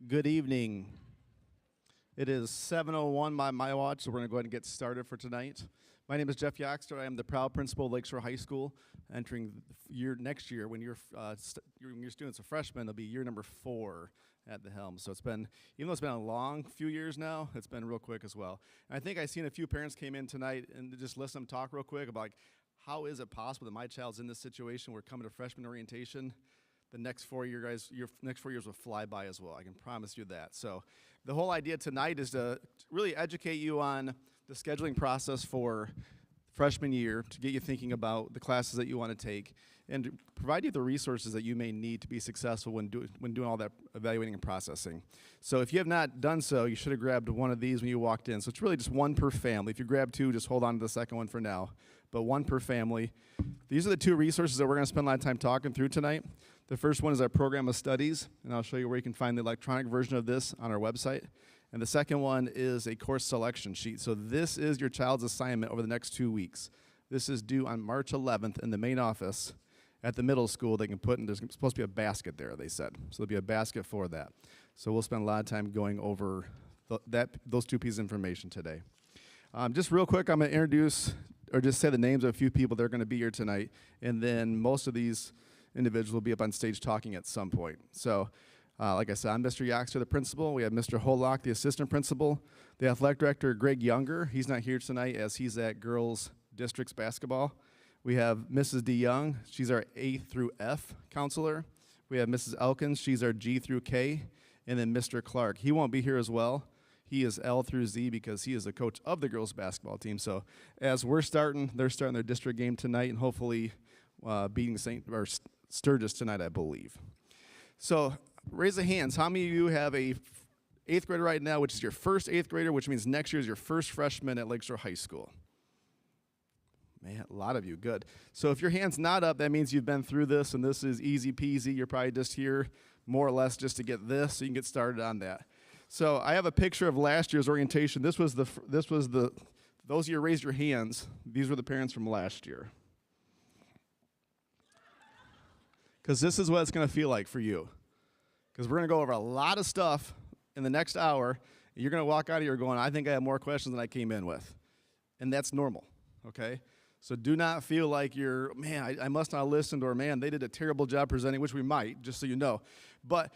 Good evening. It is 7:01 by my watch, so we're going to go ahead and get started for tonight. My name is Jeff Yoxter. I am the proud principal of Lakeshore High School. Entering next year, when your students are freshmen, it'll be year number 4 at the helm. So it's been, even though it's been a long few years now, it's been real quick as well. And I think I've seen a few parents came in tonight and just listen to them talk real quick about like, how is it possible that my child's in this situation? We're coming to freshman orientation. The next 4 years, your next 4 years will fly by as well. I can promise you that. So the whole idea tonight is to really educate you on the scheduling process for freshman year, to get you thinking about the classes that you want to take, and to provide you the resources that you may need to be successful when doing all that evaluating and processing. So if you have not done so, you should have grabbed one of these when you walked in. So it's really just one per family. If you grab 2, just hold on to the second one for now, but one per family. These are the 2 resources that we're going to spend a lot of time talking through tonight. The first one is our program of studies, and I'll show you where you can find the electronic version of this on our website. And the second one is a course selection sheet. So this is your child's assignment over the next 2 weeks. This is due on March 11th in the main office at the middle school. They can put in, there's supposed to be a basket there, they said. So there'll be a basket for that. So we'll spend a lot of time going over those 2 pieces of information today. Just real quick, I'm going to introduce, or just say the names of a few people that are going to be here tonight. And then most of these individuals will be up on stage talking at some point. So, like I said, I'm Mr. Yoxter, the principal. We have Mr. Holock, the assistant principal. The athletic director, Greg Younger. He's not here tonight as he's at girls districts basketball. We have Mrs. DeYoung. She's our A through F counselor. We have Mrs. Elkins. She's our G through K. And then Mr. Clark. He won't be here as well. He is L through Z because he is the coach of the girls basketball team. So as they're starting their district game tonight and hopefully beating Sturgis tonight, I believe. So raise the hands. How many of you have a 8th grader right now, which is your first 8th grader, which means next year is your first freshman at Lakeshore High School? Man, a lot of you. Good. So if your hand's not up, that means you've been through this, and this is easy peasy. You're probably just here more or less just to get this, so you can get started on that. So I have a picture of last year's orientation. Those of you who raised your hands, these were the parents from last year. Because this is what it's going to feel like for you. Because we're going to go over a lot of stuff in the next hour, and you're going to walk out of here going, I think I have more questions than I came in with. And that's normal, okay? So do not feel like you're, man, I must not have listened, or man, they did a terrible job presenting, which we might, just so you know. But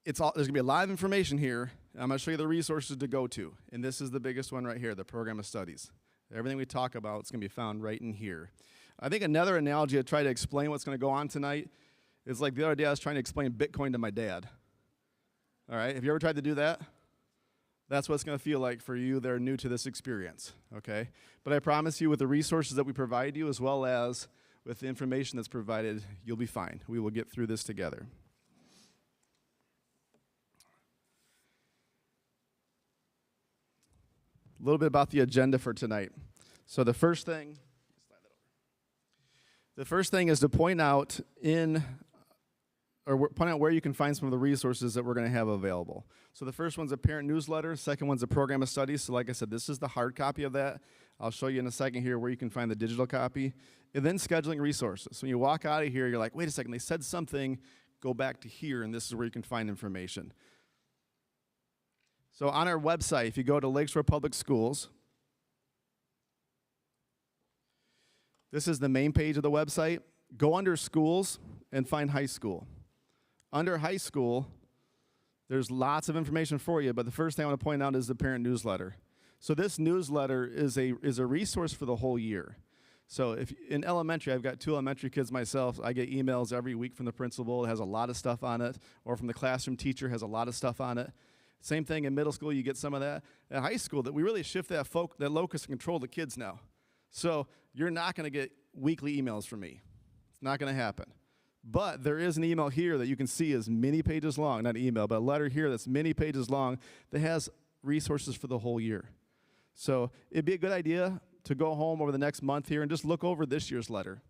there's going to be a lot of information here. I'm going to show you the resources to go to. And this is the biggest one right here, the program of studies. Everything we talk about is going to be found right in here. I think another analogy to try to explain what's going to go on tonight is like the other day I was trying to explain Bitcoin to my dad. All right, have you ever tried to do that? That's what it's going to feel like for you that are new to this experience, okay? But I promise you with the resources that we provide you as well as with the information that's provided, you'll be fine. We will get through this together. A little bit about the agenda for tonight. So the first thing is to point out where you can find some of the resources that we're going to have available. So the first one's a parent newsletter. Second one's a program of studies. So like I said, this is the hard copy of that. I'll show you in a second here where you can find the digital copy. And then scheduling resources. So when you walk out of here, you're like, wait a second, they said something. Go back to here, and this is where you can find information. So on our website, if you go to Lakeshore Public Schools, this is the main page of the website. Go under schools and find high school. Under high school, there's lots of information for you, but the first thing I want to point out is the parent newsletter. So this newsletter is a resource for the whole year. So if in elementary, I've got 2 elementary kids myself. I get emails every week from the principal. It has a lot of stuff on it, or from the classroom teacher, has a lot of stuff on it. Same thing in middle school, you get some of that. At high school, that we really shift that locus and control the kids now. So you're not going to get weekly emails from me. It's not going to happen. But there is an email here that you can see is many pages long, not an email, but a letter here that's many pages long that has resources for the whole year. So it'd be a good idea to go home over the next month here and just look over this year's letter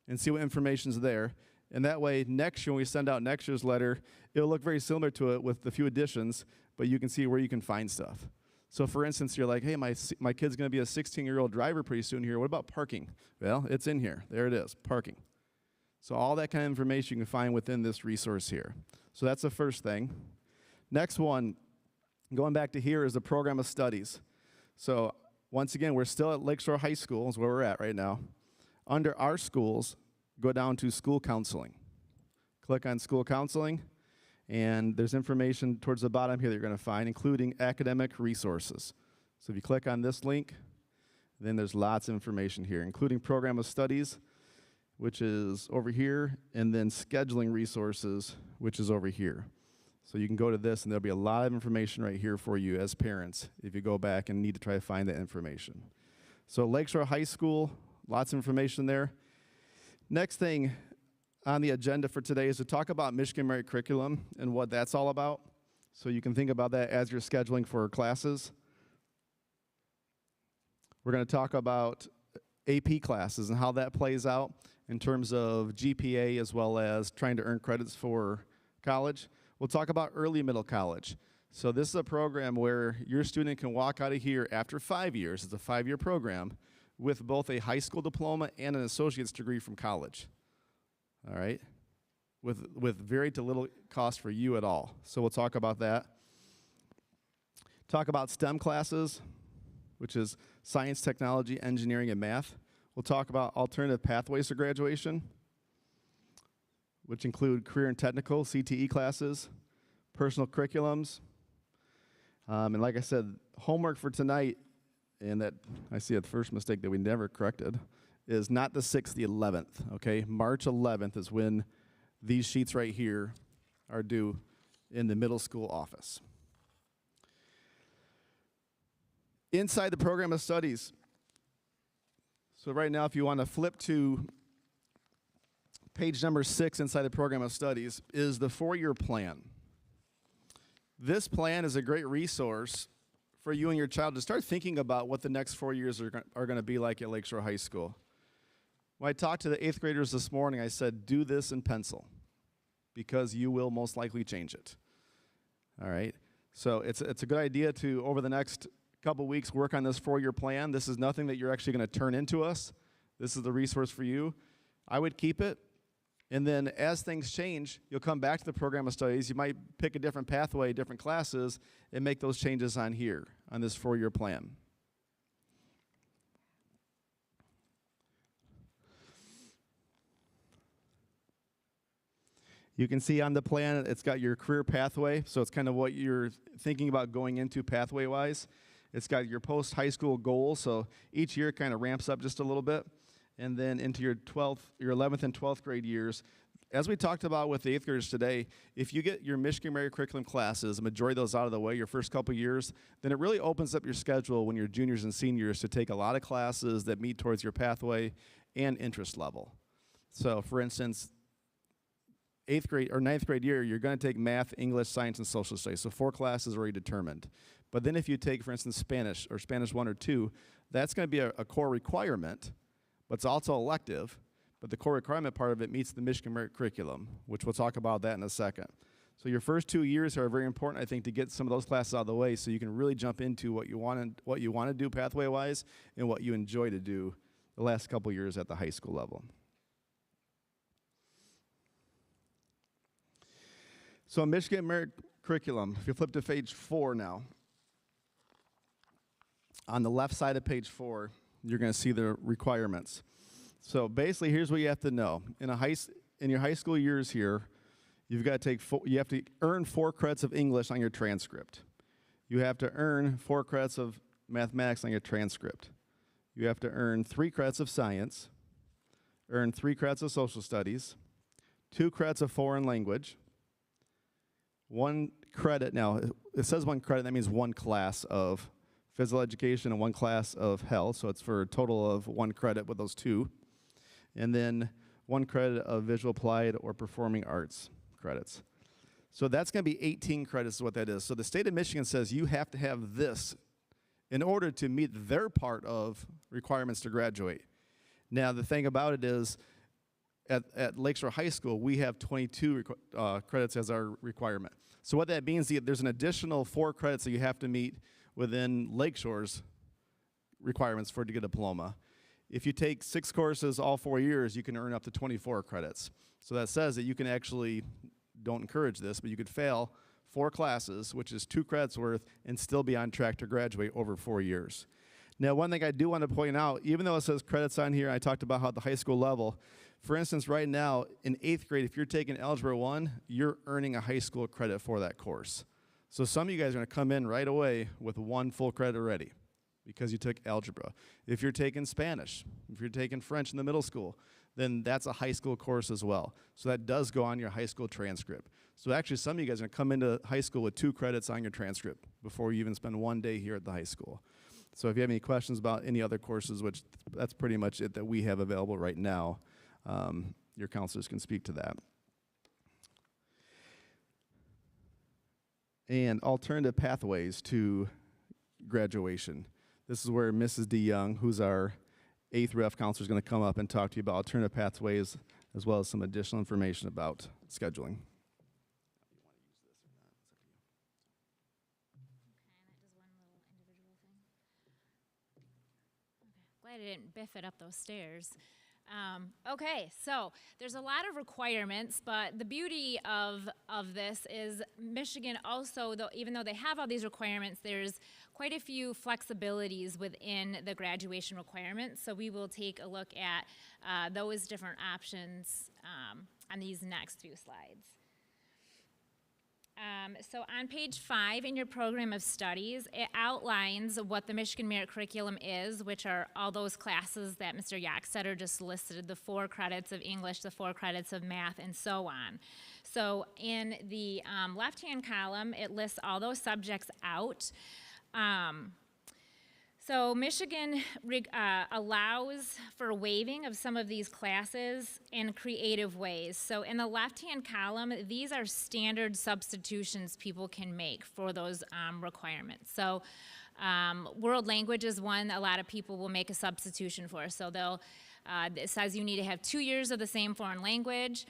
and see what information's there. And that way, next year when we send out next year's letter, it'll look very similar to it with a few additions, but you can see where you can find stuff. So for instance, you're like, hey, my kid's going to be a 16-year-old driver pretty soon here. What about parking? Well, it's in here. There it is, parking. So all that kind of information you can find within this resource here. So that's the first thing. Next one, going back to here, is the program of studies. So once again, we're still at Lakeshore High School is where we're at right now. Under our schools, go down to school counseling. Click on school counseling, and there's information towards the bottom here that you're going to find, including academic resources. So if you click on this link, then there's lots of information here, including program of studies, which is over here, and then scheduling resources, which is over here. So you can go to this, and there'll be a lot of information right here for you as parents if you go back and need to try to find that information. So Lakeshore High School, lots of information there. Next thing on the agenda for today is to talk about Michigan Merit Curriculum and what that's all about. So you can think about that as you're scheduling for classes. We're going to talk about AP classes and how that plays out in terms of GPA as well as trying to earn credits for college. We'll talk about early middle college. So this is a program where your student can walk out of here after 5 years, it's a 5-year program, with both a high school diploma and an associate's degree from college. All right? With very to little cost for you at all. So we'll talk about that. Talk about STEM classes, which is science, technology, engineering, and math. We'll talk about alternative pathways to graduation, which include career and technical, CTE classes, personal curriculums. And like I said, homework for tonight, and that I see the first mistake that we never corrected, is not the 6th, the 11th, okay? March 11th is when these sheets right here are due in the middle school office. Inside the program of studies, so right now if you want to flip to page number 6 inside the program of studies is the 4-year plan. This plan is a great resource for you and your child to start thinking about what the next 4 years are going to be like at Lakeshore High School. When I talked to the 8th graders this morning, I said, do this in pencil because you will most likely change it. All right? So it's a good idea to, over the next couple weeks, work on this 4-year plan. This is nothing that you're actually going to turn into us. This is the resource for you. I would keep it. And then as things change, you'll come back to the program of studies. You might pick a different pathway, different classes, and make those changes on here, on this 4-year plan. You can see on the plan, it's got your career pathway, so it's kind of what you're thinking about going into pathway-wise. It's got your post-high school goals, so each year kind of ramps up just a little bit. And then into your 11th and 12th grade years, as we talked about with the 8th graders today, if you get your Michigan Merit Curriculum classes, the majority of those out of the way, your first couple years, then it really opens up your schedule when you're juniors and seniors to take a lot of classes that meet towards your pathway and interest level. So, for instance, 8th grade or 9th grade year, you're going to take math, English, science, and social studies. So 4 classes already determined. But then if you take, for instance, Spanish or Spanish 1 or 2, that's going to be a core requirement, but it's also elective. But the core requirement part of it meets the Michigan Merit Curriculum, which we'll talk about that in a second. So your first 2 years are very important, I think, to get some of those classes out of the way so you can really jump into what you want to do pathway-wise and what you enjoy to do the last couple years at the high school level. So Michigan Merit Curriculum, if you flip to page 4 now, on the left side of page 4, you're going to see the requirements. So basically, here's what you have to know. In your high school years here, you have to earn 4 credits of English on your transcript. You have to earn 4 credits of mathematics on your transcript. You have to earn 3 credits of science, earn 3 credits of social studies, 2 credits of foreign language, 1 credit. Now, it says 1 credit, that means 1 class of physical education and 1 class of health, so it's for a total of 1 credit with those 2. And then 1 credit of visual applied or performing arts credits. So that's going to be 18 credits is what that is. So the state of Michigan says you have to have this in order to meet their part of requirements to graduate. Now, the thing about it is, at Lakeshore High School, we have 22 credits as our requirement. So what that means is there's an additional 4 credits that you have to meet within Lakeshore's requirements to get a diploma. If you take 6 courses all 4 years, you can earn up to 24 credits. So that says that you can actually, don't encourage this, but you could fail 4 classes, which is 2 credits worth, and still be on track to graduate over 4 years. Now, one thing I do want to point out, even though it says credits on here, I talked about how at the high school level, for instance, right now, in 8th grade, if you're taking Algebra 1, you're earning a high school credit for that course. So some of you guys are going to come in right away with 1 full credit already because you took algebra. If you're taking Spanish, if you're taking French in the middle school, then that's a high school course as well. So that does go on your high school transcript. So actually, some of you guys are going to come into high school with 2 credits on your transcript before you even spend 1 day here at the high school. So if you have any questions about any other courses, which that's pretty much it that we have available right now, your counselors can speak to that. And alternative pathways to graduation. This is where Mrs. DeYoung, who's our 8th ref counselor, is going to come up and talk to you about alternative pathways as well as some additional information about scheduling. Glad I didn't biff it up those stairs. Okay, so there's a lot of requirements, but the beauty of this is Michigan also, even though they have all these requirements, there's quite a few flexibilities within the graduation requirements. So we will take a look at those different options on these next few slides. So on page 5 in your program of studies, it outlines what the Michigan Merit Curriculum is, which are all those classes that Mr. Yakstetter just listed, the 4 credits of English, the 4 credits of math, and so on. So in the left-hand column, it lists all those subjects out. So Michigan allows for waiving of some of these classes in creative ways. So in the left-hand column, these are standard substitutions people can make for those requirements. So world language is one a lot of people will make a substitution for. So it says you need to have 2 years of the same foreign language.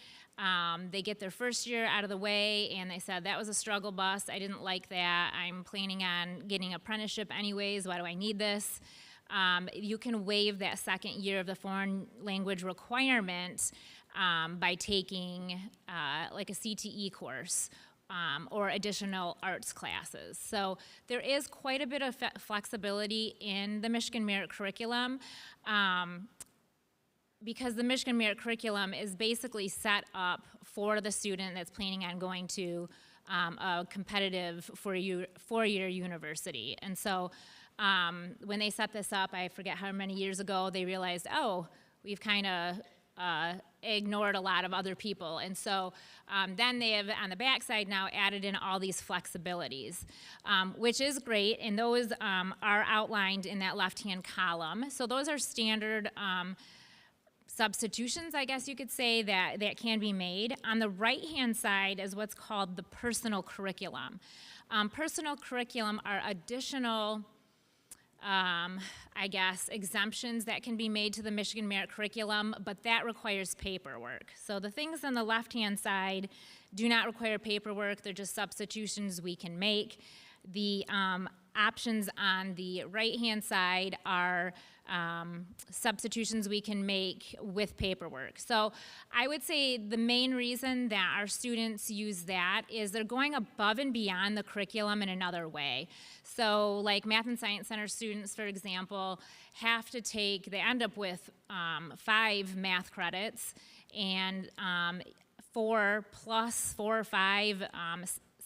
They get their first year out of the way, and they said, that was a struggle bus. I didn't like that. I'm planning on getting apprenticeship anyways. Why do I need this? You can waive that second year of the foreign language requirement by taking like a CTE course or additional arts classes. So there is quite a bit of flexibility in the Michigan Merit Curriculum. Because the Michigan Merit Curriculum is basically set up for the student that's planning on going to a competitive four-year university. And so when they set this up, I forget how many years ago, they realized, oh, we've kind of ignored a lot of other people. And so then they have, on the backside now, added in all these flexibilities, which is great, and those are outlined in that left-hand column. So those are standard substitutions, I guess you could say, that can be made. On the right-hand side is what's called the personal curriculum. Personal curriculum are additional, I guess, exemptions that can be made to the Michigan Merit Curriculum, but that requires paperwork. So the things on the left-hand side do not require paperwork. They're just substitutions we can make. The options on the right-hand side are substitutions we can make with paperwork. So I would say the main reason that our students use that is they're going above and beyond the curriculum in another way. So like Math and Science Center students, for example, they end up with 5 math credits and 4 plus 4 or 5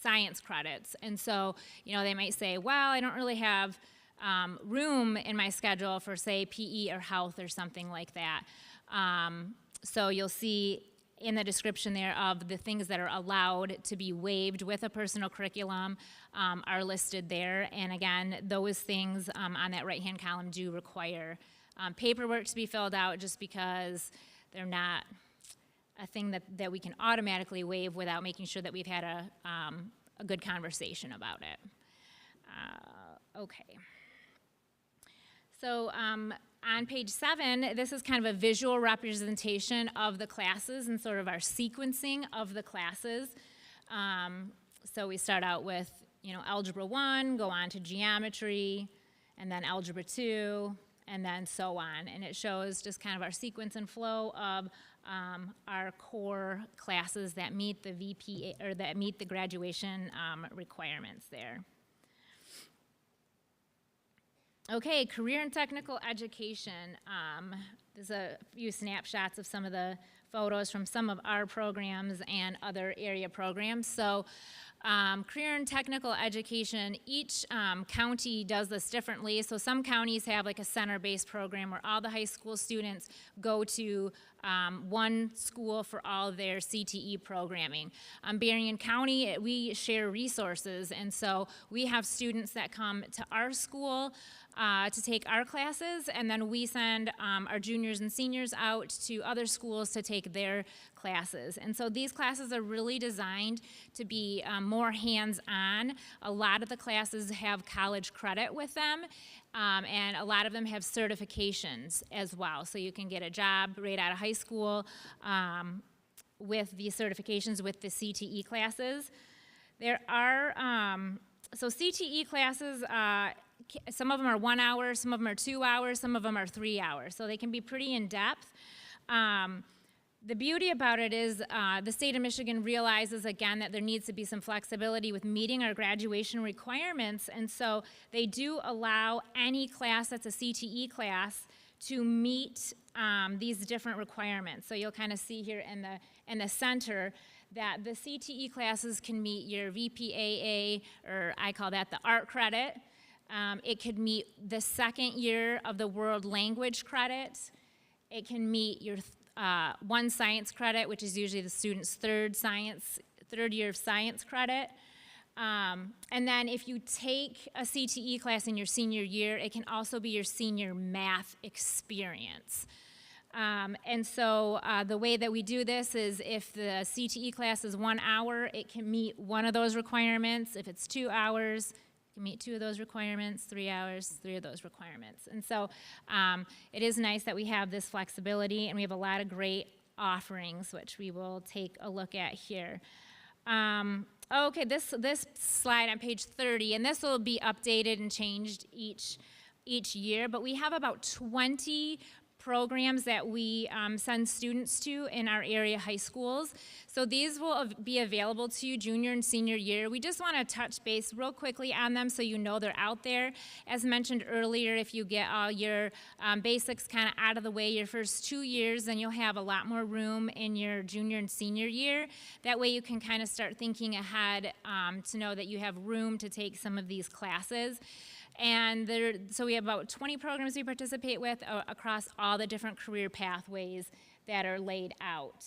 science credits. And so, they might say, well, I don't really have room in my schedule for, say, PE or health or something like that. So you'll see in the description there of the things that are allowed to be waived with a personal curriculum are listed there. And again, those things on that right-hand column do require paperwork to be filled out just because they're not a thing that we can automatically waive without making sure that we've had a good conversation about it. Okay. So on page 7, this is kind of a visual representation of the classes and sort of our sequencing of the classes. So we start out with, Algebra 1, go on to Geometry, and then Algebra 2, and then so on. And it shows just kind of our sequence and flow of our core classes that meet the VPA, or that meet the graduation requirements there. Okay, career and technical education. There's a few snapshots of some of the photos from some of our programs and other area programs. So career and technical education, each county does this differently. So some counties have like a center-based program where all the high school students go to one school for all their CTE programming. Berrien County, we share resources, and so we have students that come to our school to take our classes, and then we send our juniors and seniors out to other schools to take their classes. And so these classes are really designed to be more hands-on. A lot of the classes have college credit with them, and a lot of them have certifications as well. So you can get a job right out of high school with the certifications with the CTE classes. There are, so CTE classes, some of them are 1 hour, some of them are 2 hours, some of them are 3 hours. So they can be pretty in-depth. The beauty about it is the state of Michigan realizes, again, that there needs to be some flexibility with meeting our graduation requirements, and so they do allow any class that's a CTE class to meet these different requirements. So you'll kind of see here in the center that the CTE classes can meet your VPAA, or I call that the art credit. It could meet the second year of the world language credit. It can meet your one science credit, which is usually the student's third year of science credit. And then if you take a CTE class in your senior year, it can also be your senior math experience. And so the way that we do this is if the CTE class is 1 hour, it can meet one of those requirements. If it's 2 hours, can meet 2 of those requirements, 3 hours, 3 of those requirements. And so it is nice that we have this flexibility, and we have a lot of great offerings, which we will take a look at here. Okay, this slide on page 30, and this will be updated and changed each year, but we have about 20 programs that we send students to in our area high schools. So these will be available to you junior and senior year. We just want to touch base real quickly on them so you know they're out there. As mentioned earlier, if you get all your basics kind of out of the way your first 2 years, then you'll have a lot more room in your junior and senior year. That way you can kind of start thinking ahead to know that you have room to take some of these classes. And so we have about 20 programs we participate with across all the different career pathways that are laid out.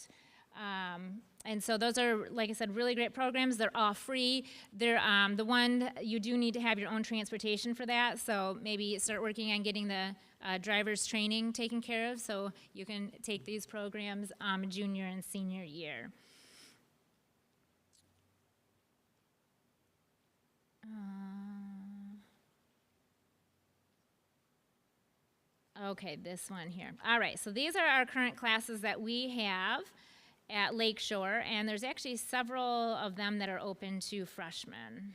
And so those are, like I said, really great programs. They're all free. They're the one, you do need to have your own transportation for that, so maybe start working on getting the driver's training taken care of so you can take these programs junior and senior year. Okay, this one here. All right, so these are our current classes that we have at Lakeshore, and there's actually several of them that are open to freshmen.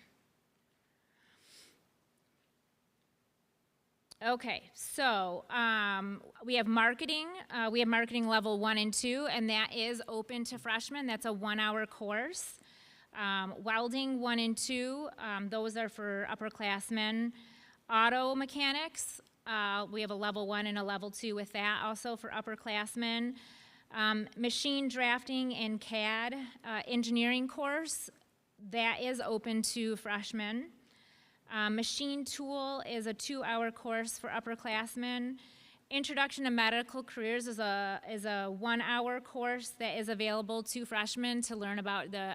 Okay, so we have marketing. We have marketing level 1 and 2, and that is open to freshmen. That's a 1-hour course. Welding 1 and 2, those are for upperclassmen. Auto mechanics, we have a level 1 and a level 2 with that, also for upperclassmen. Machine drafting and CAD engineering course, that is open to freshmen. Machine tool is a 2-hour course for upperclassmen. Introduction to Medical Careers is a 1-hour course that is available to freshmen to learn about the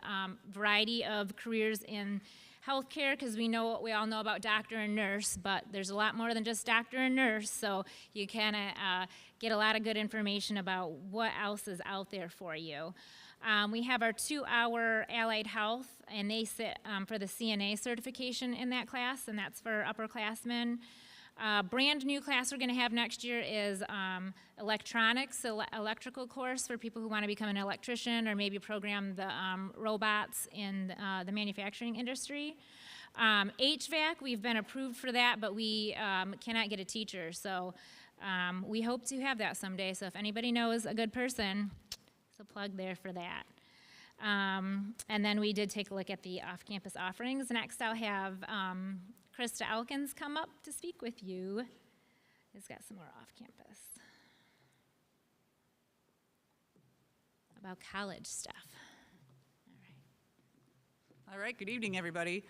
variety of careers in healthcare, because we all know about doctor and nurse, but there's a lot more than just doctor and nurse, so you kind of get a lot of good information about what else is out there for you. We have our 2-hour allied health, and they sit for the CNA certification in that class, and that's for upperclassmen. Brand new class we're going to have next year is electronics, electrical course for people who want to become an electrician or maybe program the robots in the manufacturing industry. HVAC, we've been approved for that, but we cannot get a teacher, so we hope to have that someday. So if anybody knows a good person, So plug there for that. And then we did take a look at the off-campus offerings. Next, I'll have Krista Elkins come up to speak with you. He's got some more off-campus about college stuff. All right, good evening, everybody.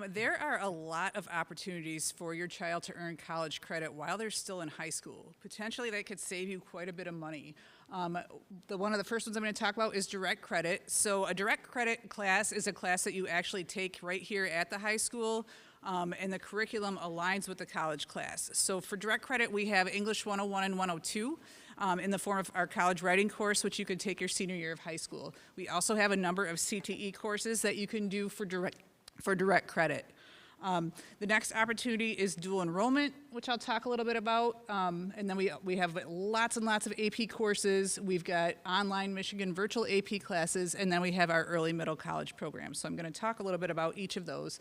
There are a lot of opportunities for your child to earn college credit while they're still in high school. Potentially, that could save you quite a bit of money. One of the first ones I'm going to talk about is direct credit. So a direct credit class is a class that you actually take right here at the high school, and the curriculum aligns with the college class. So for direct credit, we have English 101 and 102. In the form of our college writing course, which you could take your senior year of high school. We also have a number of CTE courses that you can do for direct credit. The next opportunity is dual enrollment, which I'll talk a little bit about. And then we have lots and lots of AP courses. We've got online Michigan virtual AP classes, and then we have our early middle college program. So I'm going to talk a little bit about each of those.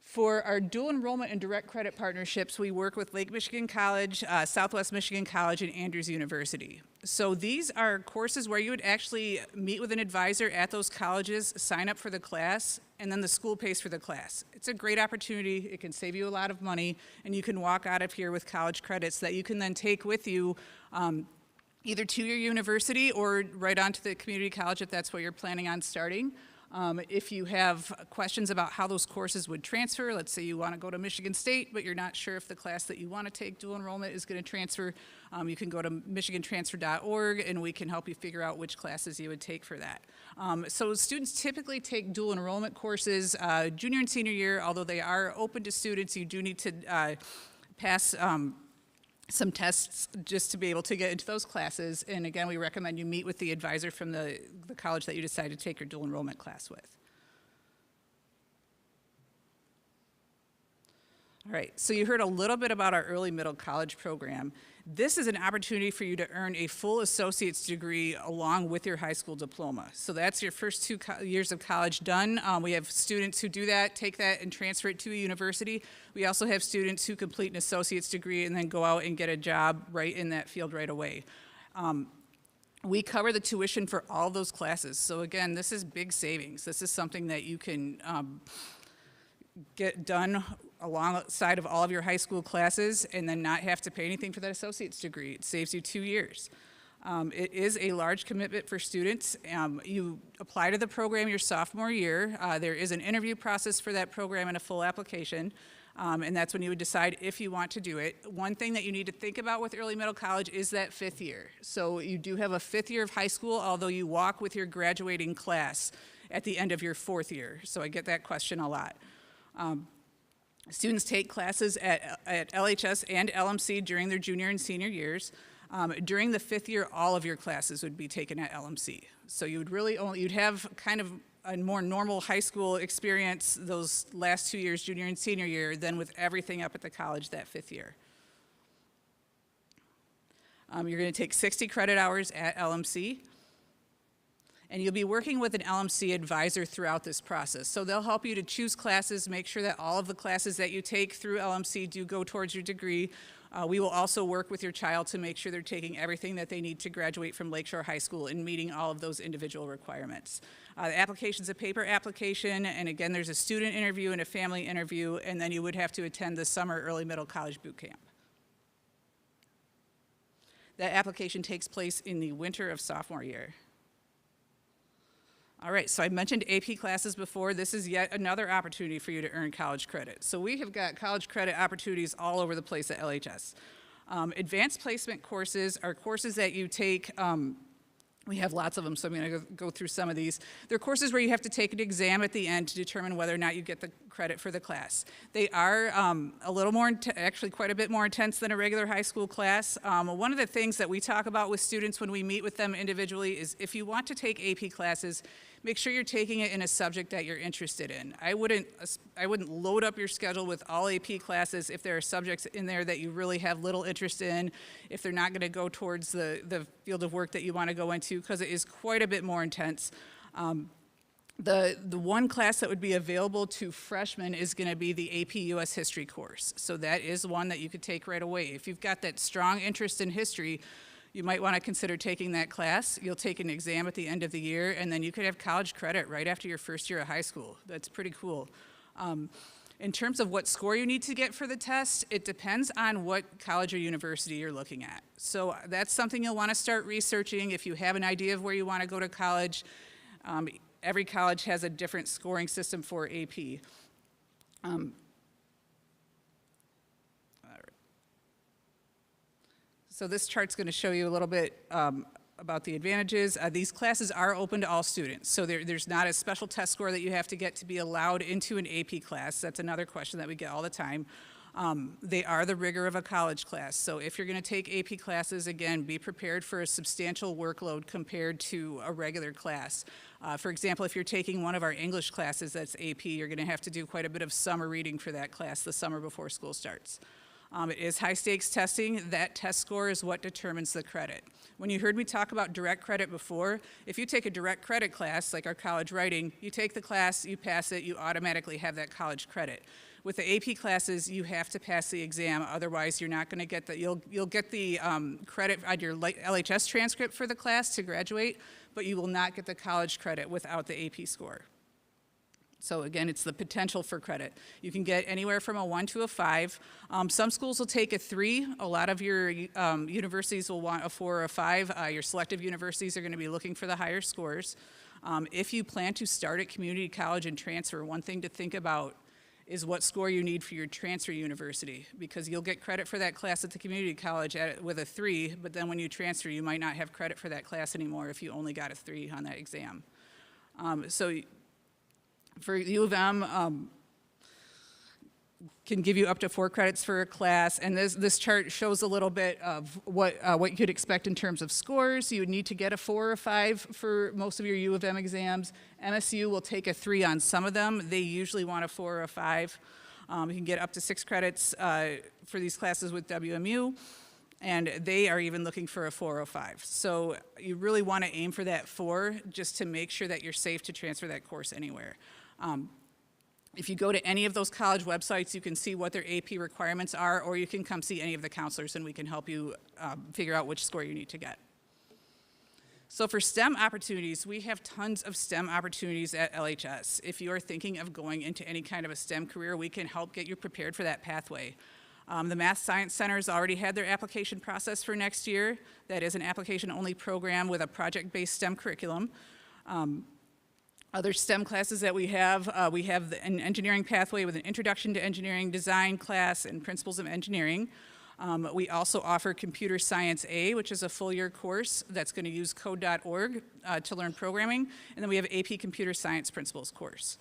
For our dual enrollment and direct credit partnerships, we work with Lake Michigan College, Southwest Michigan College, and Andrews University. So these are courses where you would actually meet with an advisor at those colleges, sign up for the class, and then the school pays for the class. It's a great opportunity. It can save you a lot of money, and you can walk out of here with college credits that you can then take with you either to your university or right on to the community college if that's what you're planning on starting. If you have questions about how those courses would transfer, let's say you want to go to Michigan State, but you're not sure if the class that you want to take dual enrollment is going to transfer, you can go to michigantransfer.org and we can help you figure out which classes you would take for that. So students typically take dual enrollment courses junior and senior year, although they are open to students. You do need to pass some tests just to be able to get into those classes. And again, we recommend you meet with the advisor from the college that you decide to take your dual enrollment class with. All right, so you heard a little bit about our early middle college program. This is an opportunity for you to earn a full associate's degree along with your high school diploma. So that's your first 2 years of college done. We have students who do that, take that and transfer it to a university. We also have students who complete an associate's degree and then go out and get a job right in that field right away. We cover the tuition for all those classes. So again, this is big savings. This is something that you can get done alongside of all of your high school classes and then not have to pay anything for that associate's degree. It saves you 2 years. It is a large commitment for students. You apply to the program your sophomore year. There is an interview process for that program and a full application. And that's when you would decide if you want to do it. One thing that you need to think about with early middle college is that 5th year. So you do have a 5th year of high school, although you walk with your graduating class at the end of your 4th year. So I get that question a lot. Students take classes at LHS and LMC during their junior and senior years. During the 5th year, all of your classes would be taken at LMC. So you would you'd have kind of a more normal high school experience those last 2 years, junior and senior year, than with everything up at the college that 5th year. You're going to take 60 credit hours at LMC. And you'll be working with an LMC advisor throughout this process. So they'll help you to choose classes, make sure that all of the classes that you take through LMC do go towards your degree. We will also work with your child to make sure they're taking everything that they need to graduate from Lakeshore High School and meeting all of those individual requirements. The application's a paper application, and again, there's a student interview and a family interview, and then you would have to attend the summer early middle college boot camp. That application takes place in the winter of sophomore year. All right, so I mentioned AP classes before. This is yet another opportunity for you to earn college credit. So we have got college credit opportunities all over the place at LHS. Advanced placement courses are courses that you take. We have lots of them, so I'm going to go through some of these. They're courses where you have to take an exam at the end to determine whether or not you get the credit for the class. They are a little more, actually quite a bit more intense than a regular high school class. One of the things that we talk about with students when we meet with them individually is if you want to take AP classes, make sure you're taking it in a subject that you're interested in. I wouldn't load up your schedule with all AP classes if there are subjects in there that you really have little interest in, if they're not going to go towards the field of work that you want to go into, because it is quite a bit more intense. The one class that would be available to freshmen is going to be the AP US History course. So that is one that you could take right away. If you've got that strong interest in history, you might want to consider taking that class. You'll take an exam at the end of the year, and then you could have college credit right after your first year of high school. That's pretty cool. In terms of what score you need to get for the test, it depends on what college or university you're looking at. So that's something you'll want to start researching if you have an idea of where you want to go to college. Every college has a different scoring system for AP. So this chart's going to show you a little bit about the advantages. These classes are open to all students, so there's not a special test score that you have to get to be allowed into an AP class. That's another question that we get all the time. They are the rigor of a college class, so if you're going to take AP classes, again, be prepared for a substantial workload compared to a regular class. For example, if you're taking one of our English classes that's AP, you're going to have to do quite a bit of summer reading for that class the summer before school starts. It is high-stakes testing. That test score is what determines the credit. When you heard me talk about direct credit before, if you take a direct credit class, like our college writing, you take the class, you pass it, you automatically have that college credit. With the AP classes, you have to pass the exam, otherwise you're not going to get the, you'll get the credit on your LHS transcript for the class to graduate, but you will not get the college credit without the AP score. So again, it's the potential for credit. You can get anywhere from a 1 to a 5. Some schools will take a 3. A lot of your universities will want a 4 or a 5. Your selective universities are going to be looking for the higher scores. If you plan to start at community college and transfer, one thing to think about is what score you need for your transfer university, because you'll get credit for that class at the community college with a 3, but then when you transfer, you might not have credit for that class anymore if you only got a 3 on that exam. For U of M, can give you up to 4 credits for a class, and this chart shows a little bit of what you could expect in terms of scores. You would need to get a 4 or 5 for most of your U of M exams. MSU will take a 3 on some of them. They usually want a 4 or a 5. You can get up to 6 credits for these classes with WMU, and they are even looking for a 4 or 5. So you really want to aim for that 4 just to make sure that you're safe to transfer that course anywhere. If you go to any of those college websites, you can see what their AP requirements are, or you can come see any of the counselors and we can help you figure out which score you need to get. So for STEM opportunities, we have tons of STEM opportunities at LHS. If you are thinking of going into any kind of a STEM career, we can help get you prepared for that pathway. The Math Science Center's already had their application process for next year. That is an application-only program with a project-based STEM curriculum. Other STEM classes that we have an engineering pathway with an Introduction to Engineering Design class and Principles of Engineering. We also offer Computer Science A, which is a full-year course that's going to use code.org to learn programming. And then we have AP Computer Science Principles course.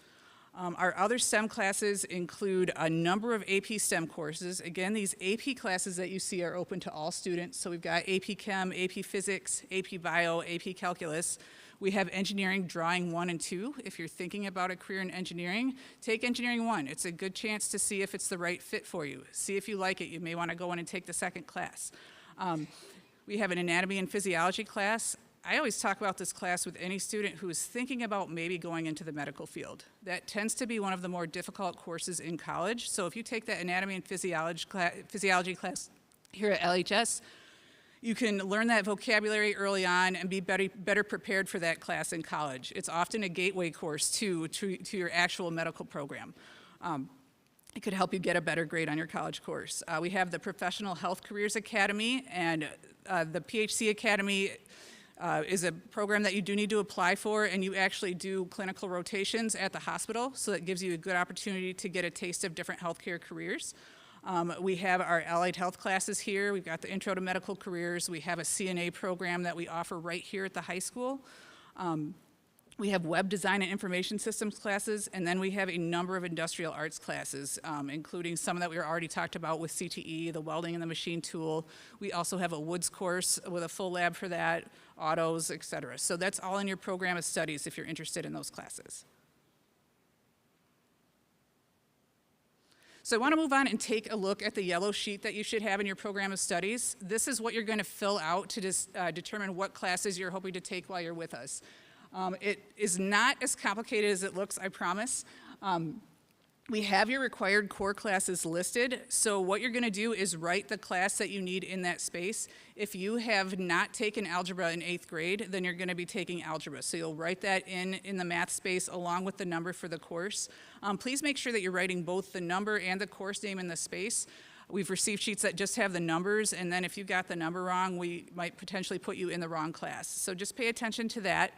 Our other STEM classes include a number of AP STEM courses. Again, these AP classes that you see are open to all students. So we've got AP Chem, AP Physics, AP Bio, AP Calculus. We have Engineering Drawing 1 and 2. If you're thinking about a career in engineering, take Engineering 1. It's a good chance to see if it's the right fit for you. See if you like it. You may want to go in and take the second class. We have an Anatomy and Physiology class. I always talk about this class with any student who is thinking about maybe going into the medical field. That tends to be one of the more difficult courses in college. So if you take that Anatomy and Physiology class here at LHS, you can learn that vocabulary early on and be better prepared for that class in college. It's often a gateway course to your actual medical program. It could help you get a better grade on your college course. We have the Professional Health Careers Academy, and the PHC Academy is a program that you do need to apply for, and you actually do clinical rotations at the hospital, so that gives you a good opportunity to get a taste of different healthcare careers. We have our allied health classes here. We've got the Intro to Medical Careers. We have a CNA program that we offer right here at the high school. We have web design and information systems classes, and then we have a number of industrial arts classes, including some that we already talked about with CTE, the welding and the machine tool. We also have a woods course with a full lab for that, autos, et cetera. So that's all in your program of studies if you're interested in those classes. So I want to move on and take a look at the yellow sheet that you should have in your program of studies. This is what you're going to fill out to determine what classes you're hoping to take while you're with us. It is not as complicated as it looks, I promise. We have your required core classes listed, so what you're gonna do is write the class that you need in that space. If you have not taken algebra in 8th grade, then you're gonna be taking algebra. So you'll write that in the math space along with the number for the course. Please make sure that you're writing both the number and the course name in the space. We've received sheets that just have the numbers, and then if you got the number wrong, we might potentially put you in the wrong class. So just pay attention to that.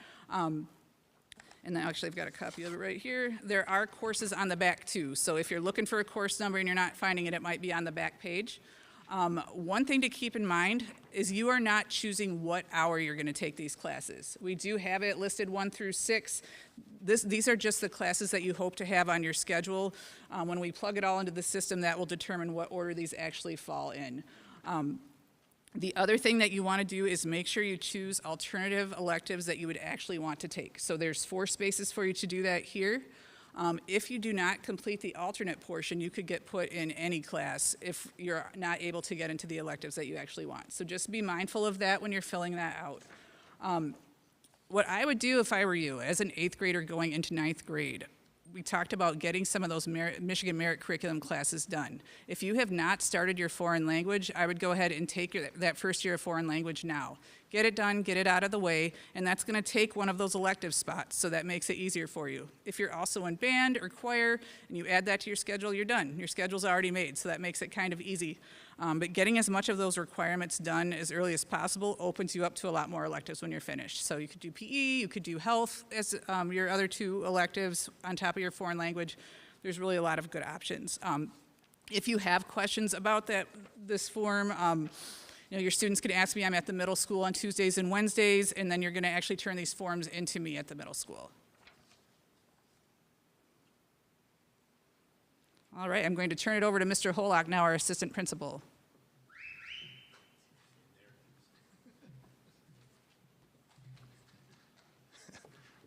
And then actually I've got a copy of it right here. There are courses on the back too. So if you're looking for a course number and you're not finding it, it might be on the back page. One thing to keep in mind is you are not choosing what hour you're gonna take these classes. We do have it listed 1 through 6. These are just the classes that you hope to have on your schedule. When we plug it all into the system, that will determine what order these actually fall in. The other thing that you want to do is make sure you choose alternative electives that you would actually want to take. So there's 4 spaces for you to do that here. If you do not complete the alternate portion, you could get put in any class if you're not able to get into the electives that you actually want. So just be mindful of that when you're filling that out. What I would do if I were you, as an 8th grader going into 9th grade, we talked about getting some of those Michigan Merit Curriculum classes done. If you have not started your foreign language, I would go ahead and take that first year of foreign language now. Get it done, get it out of the way, and that's gonna take one of those elective spots, so that makes it easier for you. If you're also in band or choir, and you add that to your schedule, you're done. Your schedule's already made, so that makes it kind of easy. But getting as much of those requirements done as early as possible opens you up to a lot more electives when you're finished. So you could do PE, you could do health as your other 2 electives on top of your foreign language. There's really a lot of good options. If you have questions about this form, your students can ask me. I'm at the middle school on Tuesdays and Wednesdays, and then you're gonna actually turn these forms into me at the middle school. All right, I'm going to turn it over to Mr. Holock now, our assistant principal.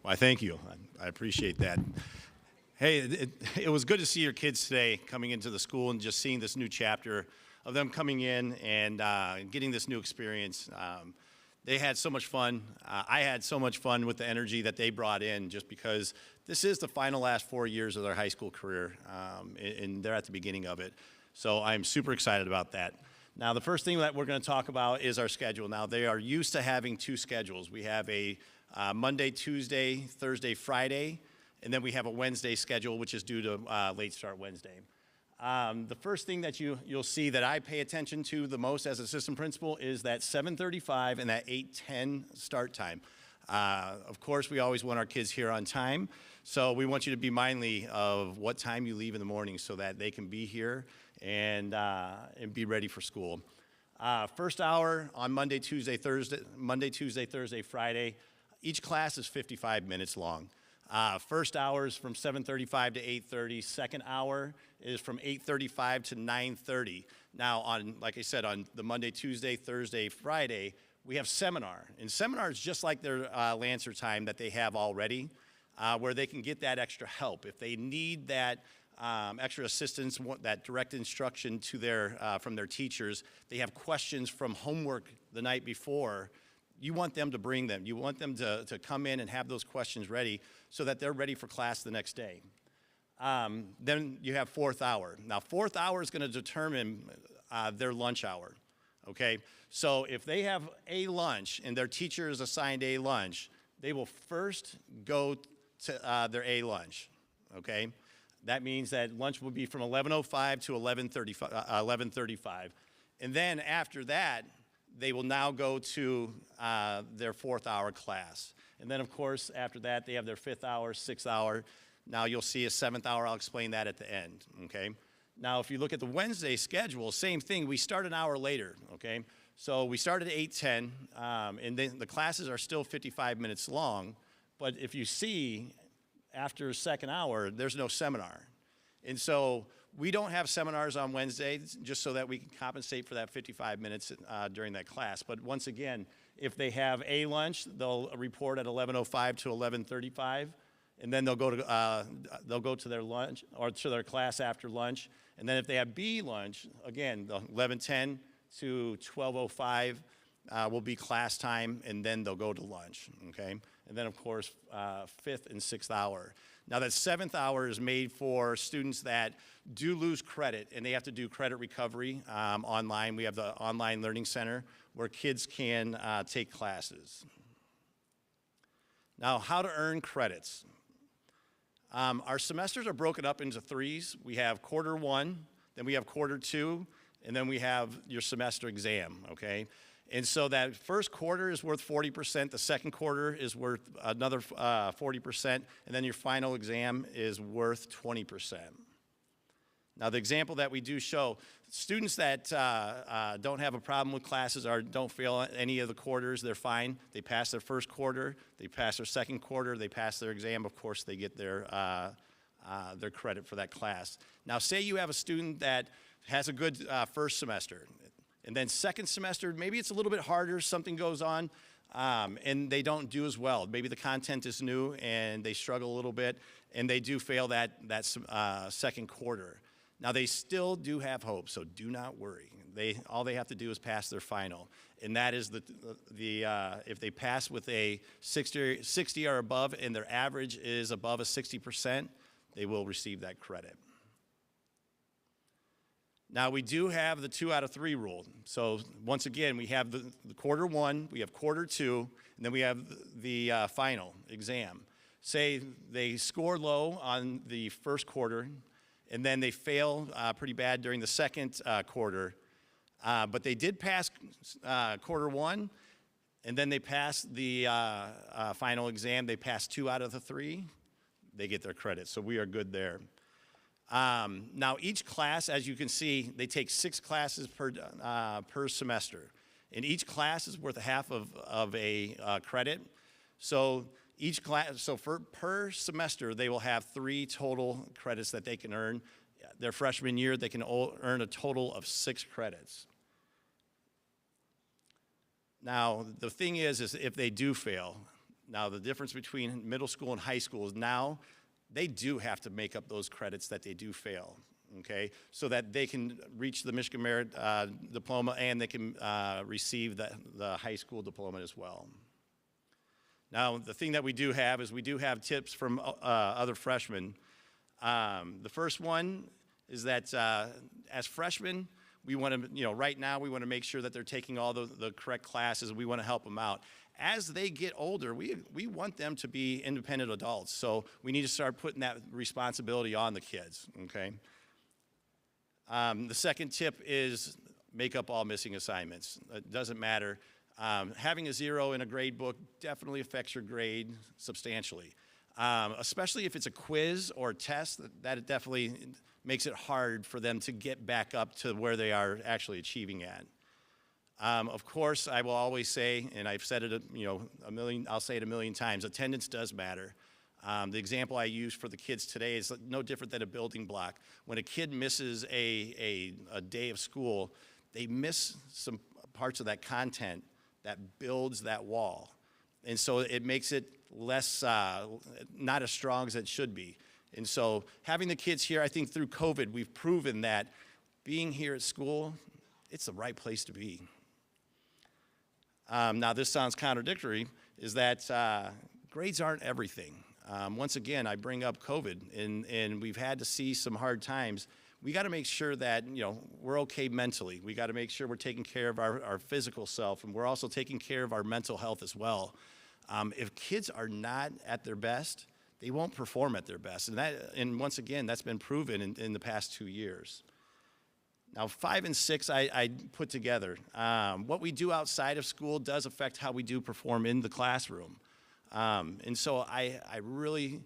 Why, thank you. I appreciate that. Hey, it was good to see your kids today coming into the school and just seeing this new chapter of them coming in and getting this new experience. They had so much fun. I had so much fun with the energy that they brought in, just because this is the final last 4 years of their high school career, and they're at the beginning of it. So I'm super excited about that. Now, the first thing that we're going to talk about is our schedule. Now, they are used to having 2 schedules. We have a Monday, Tuesday, Thursday, Friday, and then we have a Wednesday schedule, which is due to late start Wednesday. The first thing that you'll see that I pay attention to the most as assistant principal is that 7:35 and that 8:10 start time. Of course, we always want our kids here on time, so we want you to be mindly of what time you leave in the morning so that they can be here and be ready for school. First hour on Monday, Tuesday, Thursday, Friday. Each class is 55 minutes long. First hour is from 7:35 to 8:30. Second hour is from 8:35 to 9:30. Now, like I said, on the Monday, Tuesday, Thursday, Friday, we have seminar. And seminar is just like their Lancer time that they have already, where they can get that extra help. If they need that extra assistance, that direct instruction to from their teachers, they have questions from homework the night before. You want them to bring them. You want them to come in and have those questions ready so that they're ready for class the next day. Then you have fourth hour. Now, fourth hour is going to determine their lunch hour, okay? So if they have a lunch and their teacher is assigned a lunch, they will first go to their a lunch, okay? That means that lunch will be from 11:05 to 11:35. And then after that, they will now go to their fourth hour class. And then, of course, after that, they have their fifth hour, sixth hour. Now you'll see a seventh hour. I'll explain that at the end, okay? Now, if you look at the Wednesday schedule, same thing. We start an hour later, okay? So we start at 8:10, and then the classes are still 55 minutes long. But if you see, after second hour, there's no seminar. And so we don't have seminars on Wednesdays just so that we can compensate for that 55 minutes during that class. But once again, if they have a lunch, they'll report at 11:05 to 11:35, and then they'll go to their lunch or to their class after lunch. And then if they have B lunch, again, the 11:10 to 12:05 will be class time, and then they'll go to lunch, okay? And then, of course, fifth and sixth hour. Now that 7th hour is made for students that do lose credit and they have to do credit recovery online. We have the online learning center where kids can take classes. Now, how to earn credits. Our semesters are broken up into 3s. We have quarter 1, then we have quarter 2, and then we have your semester exam, okay? And so that first quarter is worth 40%, the second quarter is worth another 40%, and then your final exam is worth 20%. Now, the example that we do show, students that don't have a problem with classes or don't fail any of the quarters, they're fine. They pass their first quarter, they pass their second quarter, they pass their exam, of course, they get their credit for that class. Now, say you have a student that has a good first semester, and then second semester, maybe it's a little bit harder, something goes on, and they don't do as well. Maybe the content is new, and they struggle a little bit, and they do fail that second quarter. Now, they still do have hope, so do not worry. All they have to do is pass their final, and that is if they pass with a 60 or above, and their average is above a 60%, they will receive that credit. Now, we do have the 2 out of 3 rule. So once again, we have the quarter 1, we have quarter 2, and then we have the final exam. Say they score low on the first quarter, and then they fail pretty bad during the second quarter, but they did pass quarter 1, and then they passed the final exam. They passed 2 out of the 3. They get their credit, so we are good there. Now, each class, as you can see, they take 6 classes per semester, and each class is worth a half of a credit. So each class, per semester, they will have 3 total credits that they can earn. Their freshman year, they can earn a total of 6 credits. Now, the thing is if they do fail, now the difference between middle school and high school is now they do have to make up those credits that they do fail, okay? So that they can reach the Michigan Merit Diploma and they can receive the high school diploma as well. Now, the thing that we do have is we do have tips from other freshmen. The first one is that as freshmen, we want to, right now we want to make sure that they're taking all the correct classes. We want to help them out. As they get older, we want them to be independent adults. So we need to start putting that responsibility on the kids, okay? The second tip is make up all missing assignments. It doesn't matter. Having a 0 in a grade book definitely affects your grade substantially, especially if it's a quiz or a test. That it definitely makes it hard for them to get back up to where they are actually achieving at. Of course, I will always say, and I've said it, I'll say it a million times, attendance does matter. The example I use for the kids today is no different than a building block. When a kid misses a day of school, they miss some parts of that content that builds that wall. And so it makes it less, not as strong as it should be. And so having the kids here, I think through COVID, we've proven that being here at school, it's the right place to be. Now, this sounds contradictory, is that grades aren't everything. Once again, I bring up COVID, and we've had to see some hard times. We got to make sure that, we're okay mentally. We got to make sure we're taking care of our physical self, and we're also taking care of our mental health as well. If kids are not at their best, they won't perform at their best. And once again, that's been proven in the past 2 years. Now, 5 and 6, I put together. What we do outside of school does affect how we do perform in the classroom. And so I really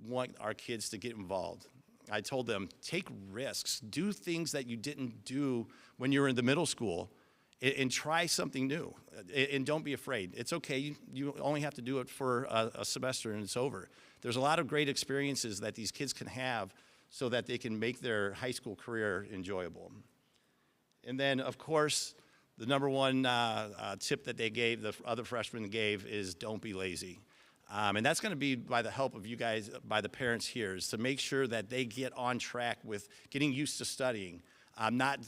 want our kids to get involved. I told them, take risks. Do things that you didn't do when you were in the middle school, and try something new. And don't be afraid. It's okay. You only have to do it for a semester, and it's over. There's a lot of great experiences that these kids can have so that they can make their high school career enjoyable. And then, of course, the number one tip that the other freshmen gave is don't be lazy. And that's going to be by the help of you guys, by the parents here, is to make sure that they get on track with getting used to studying. not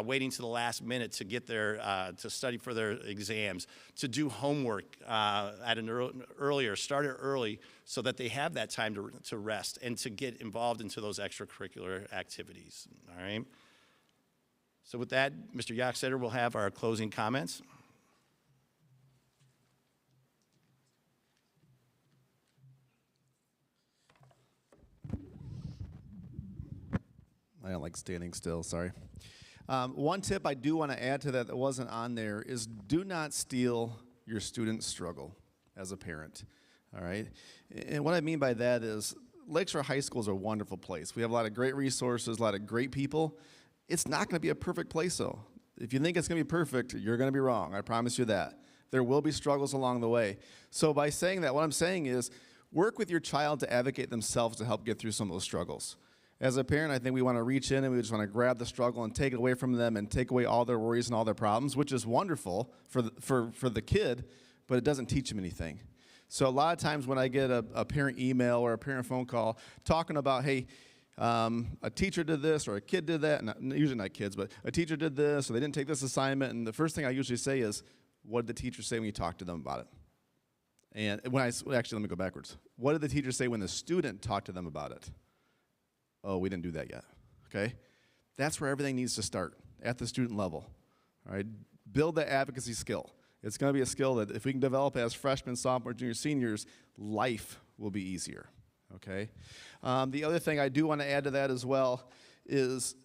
waiting to the last minute to get their, to study for their exams, to do homework at an earlier, start it early so that they have that time to rest and to get involved into those extracurricular activities, all right? So with that, Mr. Yockstetter will have our closing comments. I don't like standing still, sorry. One tip I do want to add to that that wasn't on there is do not steal your student's struggle as a parent, all right? And what I mean by that is Lakeshore High School is a wonderful place. We have a lot of great resources, a lot of great people. It's not going to be a perfect place, though. If you think it's going to be perfect, you're going to be wrong. I promise you that. There will be struggles along the way. So by saying that, what I'm saying is work with your child to advocate themselves to help get through some of those struggles. As a parent, I think we want to reach in and we just want to grab the struggle and take it away from them and take away all their worries and all their problems, which is wonderful for the kid, but it doesn't teach them anything. So a lot of times when I get a parent email or a parent phone call talking about, hey, a teacher did this or a kid did that, and usually not kids, but a teacher did this or they didn't take this assignment, and the first thing I usually say is, what did the teacher say when you talked to them about it? And actually, let me go backwards. What did the teacher say when the student talked to them about it? Oh, we didn't do that yet, okay? That's where everything needs to start, at the student level, all right? Build that advocacy skill. It's going to be a skill that if we can develop as freshmen, sophomores, juniors, seniors, life will be easier, okay? The other thing I do want to add to that as well is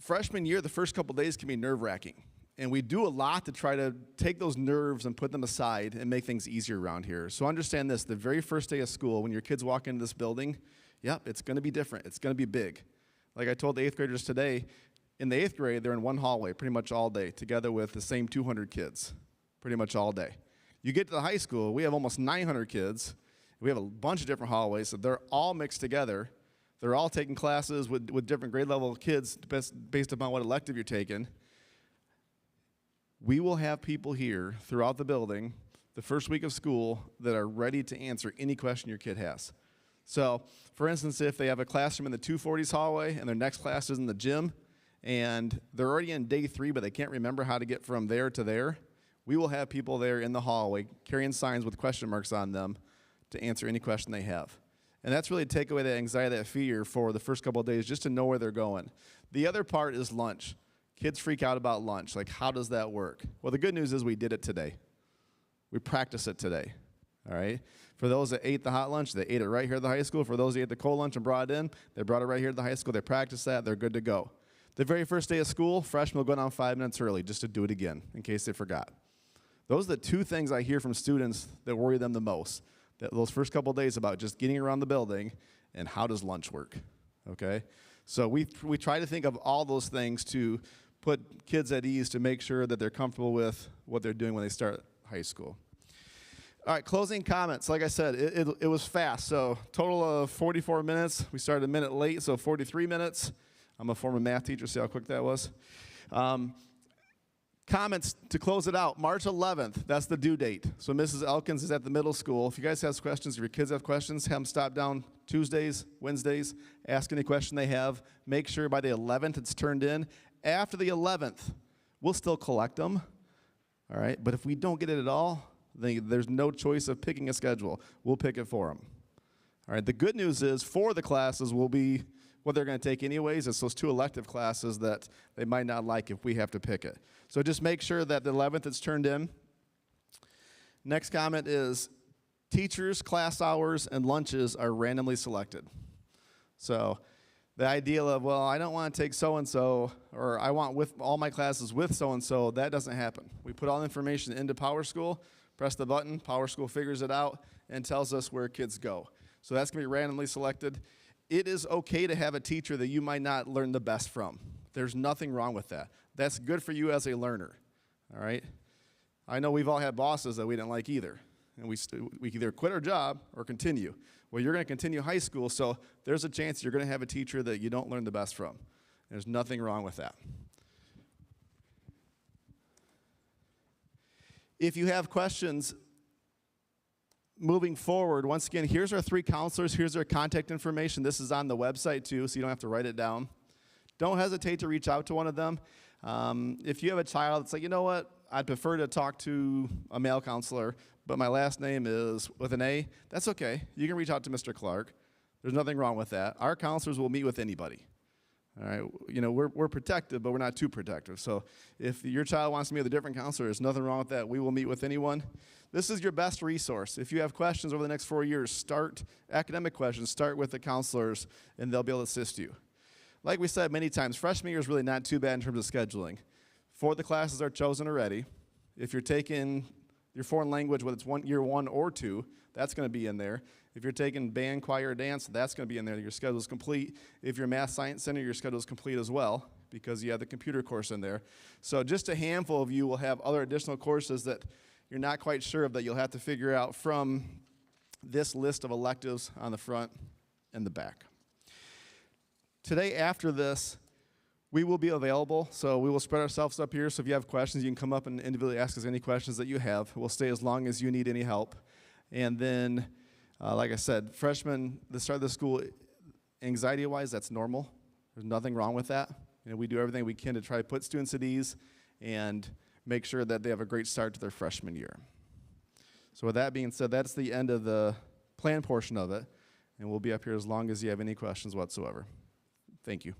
freshman year, the first couple days can be nerve-wracking. And we do a lot to try to take those nerves and put them aside and make things easier around here. So understand this, the very first day of school, when your kids walk into this building, yep, it's going to be different. It's going to be big. Like I told the 8th graders today, in the 8th grade, they're in one hallway pretty much all day, together with the same 200 kids, pretty much all day. You get to the high school, we have almost 900 kids. We have a bunch of different hallways, so they're all mixed together. They're all taking classes with different grade level kids based upon what elective you're taking. We will have people here throughout the building the first week of school that are ready to answer any question your kid has. So, for instance, if they have a classroom in the 240s hallway and their next class is in the gym, and they're already in day 3 but they can't remember how to get from there to there, we will have people there in the hallway carrying signs with question marks on them to answer any question they have. And that's really to take away that anxiety, that fear for the first couple of days, just to know where they're going. The other part is lunch. Kids freak out about lunch. Like, how does that work? Well, the good news is we did it today. We practiced it today, all right? For those that ate the hot lunch, they ate it right here at the high school. For those that ate the cold lunch and brought it in, they brought it right here at the high school. They practiced that. They're good to go. The very first day of school, freshmen will go down 5 minutes early just to do it again in case they forgot. Those are the 2 things I hear from students that worry them the most. Those first couple of days about just getting around the building and how does lunch work, okay? So we try to think of all those things to put kids at ease to make sure that they're comfortable with what they're doing when they start high school. All right, closing comments. Like I said, it was fast. So total of 44 minutes. We started a minute late, so 43 minutes. I'm a former math teacher, see how quick that was. Comments to close it out. March 11th, that's the due date. So Mrs. Elkins is at the middle school. If you guys have questions, if your kids have questions, have them stop down Tuesdays, Wednesdays, ask any question they have. Make sure by the 11th it's turned in. After the 11th, we'll still collect them, all right? But if we don't get it at all, then there's no choice of picking a schedule. We'll pick it for them, all right? The good news is 4 of the classes will be what they're going to take anyways. It's those 2 elective classes that they might not like if we have to pick it. So just make sure that the 11th it's turned in. Next comment is teachers, class hours, and lunches are randomly selected. So the idea of, well, I don't want to take so-and-so, or I want with all my classes with so-and-so, that doesn't happen. We put all the information into PowerSchool, press the button, PowerSchool figures it out, and tells us where kids go. So that's going to be randomly selected. It is okay to have a teacher that you might not learn the best from. There's nothing wrong with that. That's good for you as a learner, all right? I know we've all had bosses that we didn't like either, and we either quit our job or continue. Well, you're going to continue high school, so there's a chance you're going to have a teacher that you don't learn the best from. There's nothing wrong with that. If you have questions moving forward, once again, here's our 3 counselors. Here's their contact information. This is on the website, too, so you don't have to write it down. don't hesitate to reach out to one of them. If you have a child that's like, you know what, I'd prefer to talk to a male counselor, but my last name is with an A, that's okay. You can reach out to Mr. Clark. There's nothing wrong with that. Our counselors will meet with anybody. All right, you know, we're protective, but we're not too protective. So if your child wants to meet with a different counselor, there's nothing wrong with that. We will meet with anyone. This is your best resource. If you have questions over the next 4 years, academic questions, start with the counselors, and they'll be able to assist you. Like we said many times, freshman year is really not too bad in terms of scheduling. 4 of the classes are chosen already. If you're taking your foreign language, whether it's year 1 or 2, that's going to be in there. If you're taking band, choir, dance, that's going to be in there. Your schedule is complete. If you're math science center, your schedule is complete as well because you have the computer course in there. So just a handful of you will have other additional courses that you're not quite sure of that you'll have to figure out from this list of electives on the front and the back. Today after this, we will be available, so we will spread ourselves up here. So if you have questions, you can come up and individually ask us any questions that you have. We'll stay as long as you need any help. And then, like I said, freshmen, the start of the school, anxiety-wise, that's normal. There's nothing wrong with that. You know, we do everything we can to try to put students at ease and make sure that they have a great start to their freshman year. So with that being said, that's the end of the plan portion of it, and we'll be up here as long as you have any questions whatsoever. Thank you.